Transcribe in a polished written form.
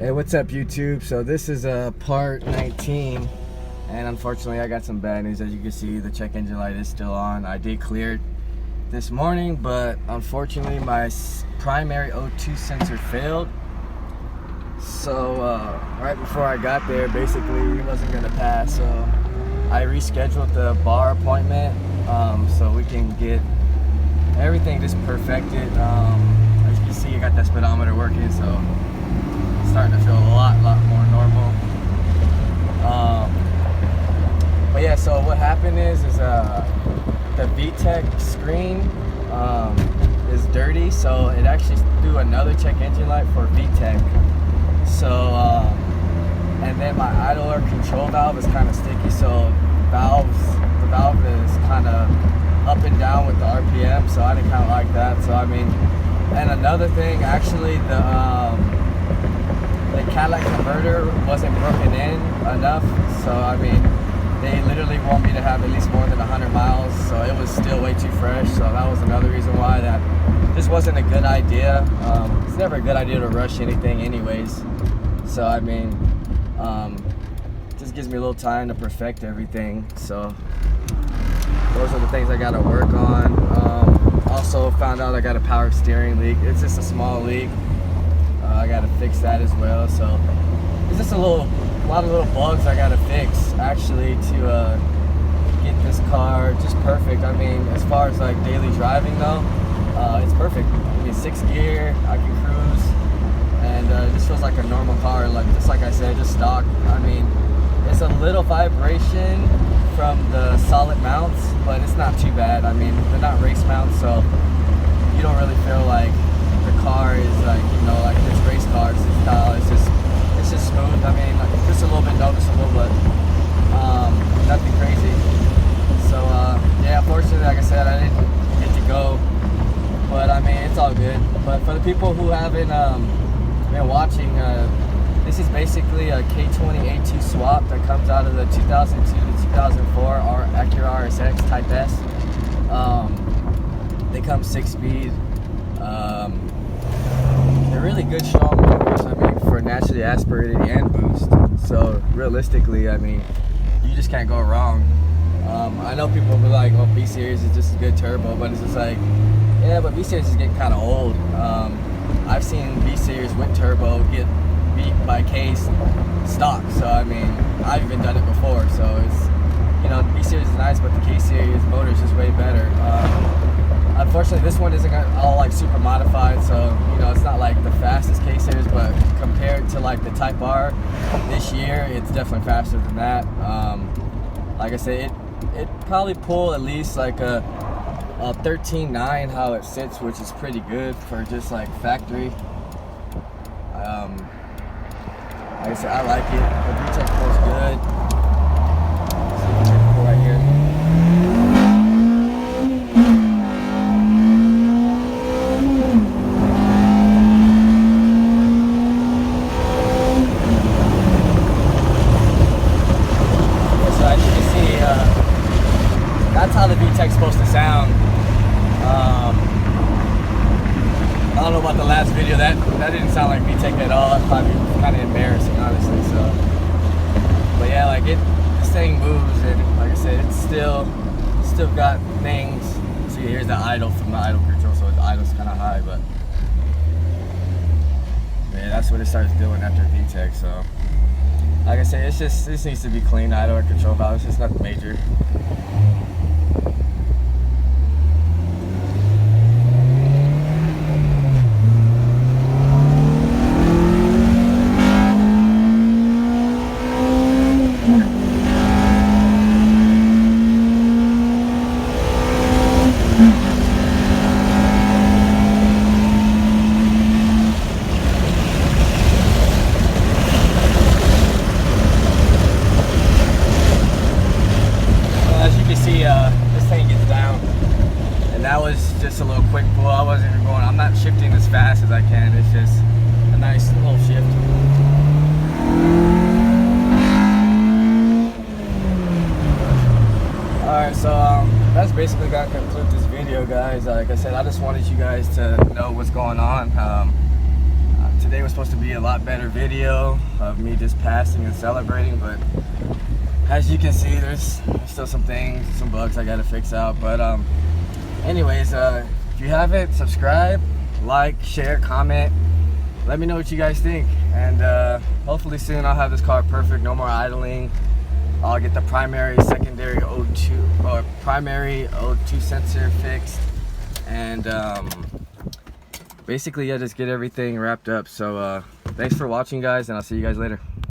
Hey, what's up YouTube? So this is part 19, and unfortunately I got some bad news. As you can see, the check engine light is still on. I did clear it this morning, but unfortunately my primary O2 sensor failed. So right before I got there, basically it wasn't gonna pass, so I rescheduled the bar appointment so we can get everything just perfected. As you can see, I got that speedometer working, so starting to feel a lot more normal. But yeah, so what happened is the VTEC screen is dirty, so it actually threw another check engine light for VTEC. So and then my idler control valve is kind of sticky, so the valve is kind of up and down with the RPM, so I didn't kind of like that. So I mean, and another thing, actually the catalytic converter wasn't broken in enough, so I mean, they literally want me to have at least more than 100 miles, so it was still way too fresh. So that was another reason why that this wasn't a good idea. It's never a good idea to rush anything anyways, so I mean, just gives me a little time to perfect everything. So those are the things I gotta work on. Also found out I got a power steering leak. It's just a small leak. I gotta fix that as well. So it's just a lot of little bugs I gotta fix actually to get this car just perfect. I mean, as far as like daily driving though, it's perfect. I mean, 6th gear, I can cruise, and it just feels like a normal car. Like just like I said, just stock. I mean, it's a little vibration from the solid mounts, but it's not too bad. I mean, they're not race mounts, so you don't really feel like the car is like, you know, like this race car style. It's just smooth. I mean, like, just a little bit noticeable, but nothing crazy. So yeah, unfortunately, like I said, I didn't get to go, but I mean, it's all good. But for the people who haven't been watching, this is basically a K20 A2 swap that comes out of the 2002 to 2004 Acura RSX Type S. They come 6-speed. They're really good, strong motors. I mean, for naturally aspirated and boost. So realistically, I mean, you just can't go wrong. I know people will be like, "Oh, B series is just a good turbo," but it's just like, yeah, but B series is getting kind of old. I've seen B series with turbo get beat by case stock. So I mean, I've even done it before. So it's, you know, the B series is nice, but the K series motor is just way better. Unfortunately, this one isn't all like super modified, so you know, it's not like the fastest K series, but compared to like the Type R this year, it's definitely faster than that. Like I said, it probably pull at least like a 13.9 how it sits, which is pretty good for just like factory. Like I said, I like it. The VTEC pulls good. See if we can pull right here. That's how the VTEC's supposed to sound. I don't know about the last video. That didn't sound like VTEC at all. That's probably kind of embarrassing, honestly. So, but yeah, like this thing moves, and like I said, it's still got things. See, here's the idle from the idle control, so the idle's kind of high, but yeah, that's what it starts doing after VTEC. So, like I said, this needs to be clean. Idle or control valve. It's just nothing major. This thing gets down, and that was just a little quick pull. I wasn't even going, I'm not shifting as fast as I can. It's just a nice little shift. Alright, so that's basically gonna conclude this video, guys. Like I said, I just wanted you guys to know what's going on. today was supposed to be a lot better video of me just passing and celebrating, but as you can see, there's still some things, some bugs I gotta fix out. But anyways, if you haven't, subscribe, like, share, comment. Let me know what you guys think, and hopefully soon I'll have this car perfect, no more idling. I'll get the primary, secondary O2 or primary O2 sensor fixed, and basically, yeah, just get everything wrapped up. So thanks for watching, guys, and I'll see you guys later.